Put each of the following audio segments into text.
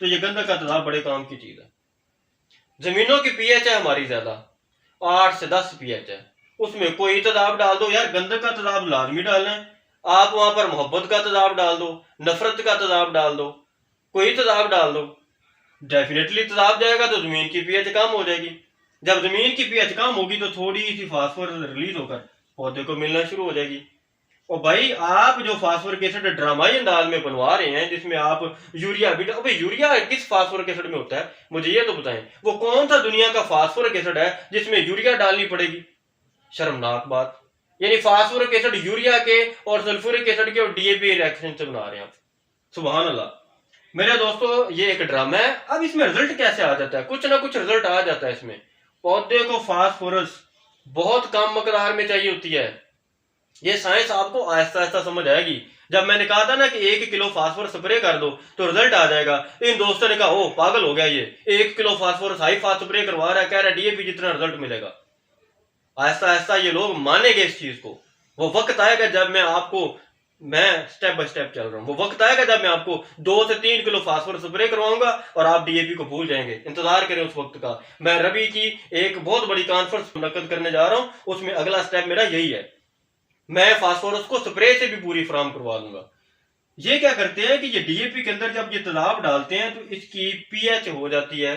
तो ये गंधक का तेजाब बड़े काम की चीज है। जमीनों की पीएच है हमारी ज्यादा, 8 से 10 पीएच है, उसमें कोई तेजाब डाल दो यार, गंधक का तेजाब लाजमी डालना है। आप वहां पर मोहब्बत का तेजाब डाल दो, नफरत का तेजाब डाल दो, कोई तेजाब डाल दो, डेफिनेटली तेजाब जाएगा तो जमीन की पीएच कम हो जाएगी। जब जमीन की पीएच कम होगी तो थोड़ी सी फास्फोरस रिलीज होकर पौधे को मिलना शुरू हो जाएगी। और भाई आप जो फास्फोरिक एसिड ड्रामाई अंदाज में बनवा रहे हैं, जिसमें आप यूरिया भी, अबे यूरिया किस फास्फोरिक एसिड में होता है मुझे ये तो बताएं। वो कौन सा दुनिया का फास्फोरिक एसिड है जिसमें यूरिया डालनी पड़ेगी? शर्मनाक बात। यानी फास्फोरिक एसिड यूरिया के और सल्फ्यूरिक एसिड के और डीएपी रिएक्शन से बना रहे हैं आप। सुभान अल्लाह। मेरे दोस्तों ये एक ड्रामा है। अब इसमें रिजल्ट कैसे आ जाता है? कुछ ना कुछ रिजल्ट आ जाता है इसमें। पौधे को फास्फोरस बहुत कम मकदार में चाहिए होती है। ये साइंस आपको आहिस्ता आहिस्ता समझ आएगी। जब मैंने कहा था ना कि 1 किलो फास्फोरस स्प्रे कर दो तो रिजल्ट आ जाएगा, इन दोस्तों ने कहा ओ पागल हो गया ये, 1 kilo phosphorus high fast spray करवा रहा है, कह रहा है डीएपी जितना रिजल्ट मिलेगा। आहिस्ता आहिस्ता ये लोग मानेंगे इस चीज को। वो वक्त आएगा जब मैं स्टेप बाय स्टेप चल रहा हूँ, वो वक्त आएगा जब मैं आपको 2 से 3 किलो फास्फोरस स्प्रे करवाऊंगा और आप डीएपी को भूल जाएंगे। इंतजार करें उस वक्त का। मैं रबी की एक बहुत बड़ी कॉन्फ्रेंस मुनक्कद करने जा रहा हूँ, उसमें अगला स्टेप मेरा यही है, मैं फास्फोरस को स्प्रे से भी पूरी फराम करवा दूंगा। ये क्या करते हैं कि ये डीएपी के अंदर जब ये तेजाब डालते हैं तो इसकी पीएच हो जाती है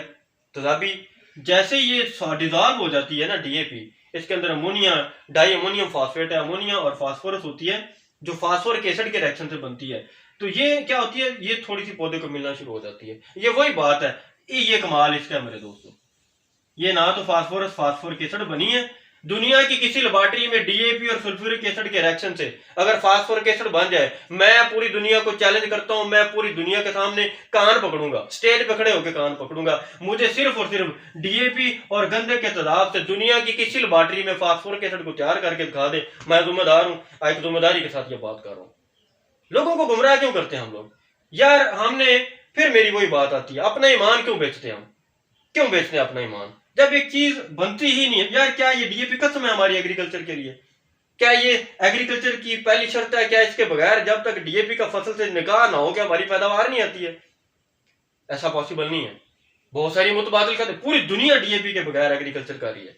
तेजाबी। जैसे ये डिजॉल्व हो जाती है ना डीएपी, इसके अंदर अमोनिया, डाई अमोनियम फॉस्फेट है, अमोनिया और फास्फोरस होती है जो फास्फोरिक एसिड के रिएक्शन से बनती है। तो ये क्या होती है, ये थोड़ी सी पौधे को मिलना शुरू हो जाती है। ये वही बात है, ये कमाल इसका है मेरे दोस्तों। ये ना तो फास्फोरिक एसिड बनी है, दुनिया की किसी लेबोरेटरी में डीएपी और सल्फ्यूरिक एसिड के रिएक्शन से अगर फास्फोरिक एसिड बन जाए, मैं पूरी दुनिया को चैलेंज करता हूं, मैं पूरी दुनिया के सामने कान पकड़ूंगा, स्टेज पे खड़े होकर कान पकड़ूंगा। मुझे सिर्फ और सिर्फ डीएपी और गंधक के तेजाब से दुनिया की किसी लेबोरेटरी में फास्फोरिक एसिड को तैयार करके दिखा दे, मैं जिम्मेदार हूं। एक जिम्मेदारी के साथ ये बात कर रहा हूं। लोगों को गुमराह क्यों करते हैं हम लोग यार? हमने फिर मेरी वही बात आती है, अपना ईमान क्यों बेचते हैं हम? क्यों बेचते हैं अपना ईमान जब एक चीज बनती ही नहीं है? यार क्या ये डीएपी कसम है हमारी एग्रीकल्चर के लिए? क्या ये एग्रीकल्चर की पहली शर्त है? क्या इसके बगैर जब तक डीएपी का फसल से निकाह ना हो क्या हमारी पैदावार नहीं आती है? ऐसा पॉसिबल नहीं है। बहुत सारी मुतबादिल खाते, पूरी दुनिया डीएपी के बगैर एग्रीकल्चर कर रही है,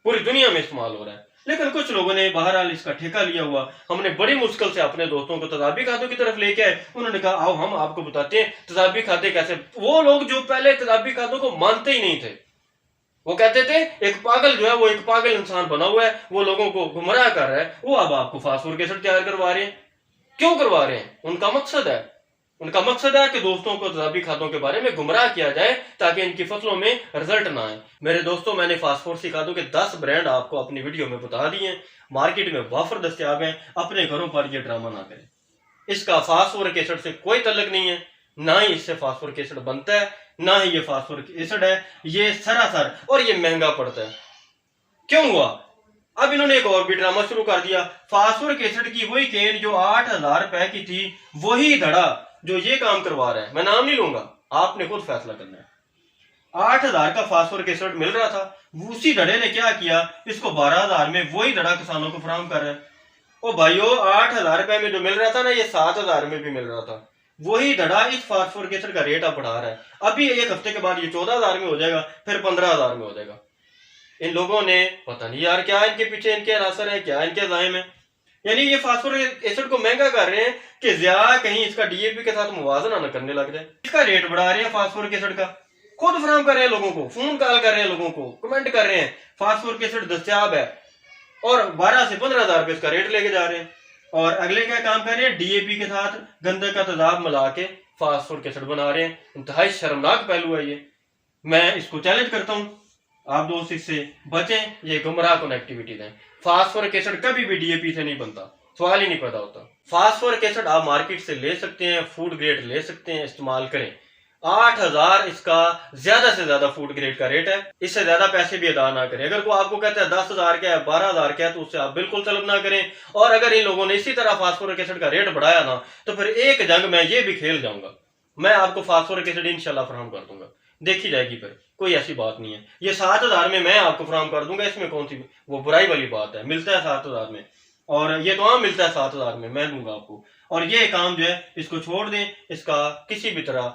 पूरी दुनिया में इस्तेमाल हो रहा है। लेकिन कुछ लोगों ने बहरहाल इसका ठेका लिया हुआ। हमने बड़ी मुश्किल से अपने दोस्तों को तेजाबी खादों की तरफ लेके आए, उन्होंने कहा आओ हम आपको बताते हैं तेजाबी खादे कैसे। वो लोग जो पहले तेजाबी खादों को मानते ही नहीं थे, वो कहते थे एक पागल जो है वो एक पागल इंसान बना हुआ है, वो लोगों को गुमराह कर रहा है, वो अब आपको फास्फोरिक एसिड तैयार करवा रहे हैं। क्यों करवा रहे हैं? उनका मकसद है कि दोस्तों को तेजाबी खादों के बारे में गुमराह किया जाए ताकि इनकी फसलों में रिजल्ट ना आए। मेरे दोस्तों मैंने फास्फोरिक खादों के 10 ब्रांड आपको अपनी वीडियो में बता दिए हैं, मार्केट में वाफर दस्तयाब है। अपने घरों पर यह ड्रामा ना करें। इसका फास्फोरिक एसिड से कोई तल्लुक नहीं है, ना ही इससे फास्फोरिक एसिड बनता है, ना ही ये फास्फोरिक एसिड है। ये सरासर, और ये महंगा पड़ता है। क्यों हुआ? अब इन्होंने एक और भी ड्रामा शुरू कर दिया। फास्फोरिक एसिड की वही केन जो 8000 रुपए की थी, वही धड़ा जो ये काम करवा रहा है, मैं नाम नहीं लूंगा, आपने खुद फैसला करना है। 8000 का फास्फोरिक एसिड मिल रहा था, उसी धड़े ने क्या किया, इसको 12000 में वही धड़ा किसानों को फराहम कर रहा है। ओ भाइयों 8000 रुपए में जो मिल रहा था ना, ये 7000 में भी मिल रहा था। वही धड़ा इस फास्फोरिक एसिड का रेट आप बढ़ा रहा है। अभी एक हफ्ते के बाद ये 14000 में हो जाएगा, फिर 15000 में हो जाएगा। इन लोगों ने पता नहीं यार क्या इनके पीछे इनके अनासर है, क्या इनके जायम है। यानी ये फास्फोरिक एसिड को महंगा कर रहे हैं कि ज्यादा कहीं इसका डीएपी के साथ मुवाजना न करने लग जाए। इसका रेट बढ़ा रहे हैं फास्फोरिक एसिड का, खुद फराहम कर रहे हैं लोगों को, फोन कॉल कर रहे हैं लोगों को, कमेंट कर रहे हैं फास्फोरिक एसिड दस्तयाब है, और 12 से 15000 रुपए इसका रेट लेके जा रहे हैं। और अगले क्या काम कर रहे हैं, डीएपी के साथ गंधक का तेजाब मिला के फास्फोरिक एसिड बना रहे हैं। इंतहाई शर्मनाक पहलू है ये। मैं इसको चैलेंज करता हूं, आप दोस्त इससे बचें, ये गुमराह कुन एक्टिविटीज हैं। फास्फोरिक एसिड कभी भी डीएपी से नहीं बनता, सवाल ही नहीं पैदा होता। फास्फोरिक एसिड आप मार्केट से ले सकते हैं, फूड ग्रेड ले सकते हैं, इस्तेमाल करें। 8000 इसका ज्यादा से ज्यादा फूड ग्रेड का रेट है, इससे ज्यादा पैसे भी अदा ना करें। अगर कोई आपको कहता है 10,000 का है, 12,000 का है, तो उससे आप बिल्कुल तलब ना करें। और अगर इन लोगों ने इसी तरह फास्फोरिक एसिड का रेट बढ़ाया ना, तो फिर एक जंग मैं ये भी खेल जाऊंगा, मैं आपको फास्फोरिक एसिड इंशाल्लाह फराहम कर दूंगा, देखी जाएगी। फिर कोई ऐसी बात नहीं है, ये 7000 में मैं आपको फराहम कर दूंगा, इसमें कौन सी वो बुराई वाली बात है। मिलता है 7000 में, और ये तो मिलता है 7000 में, मैं दूंगा आपको। और ये काम जो है इसको छोड़ दें, इसका किसी भी तरह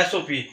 SOP،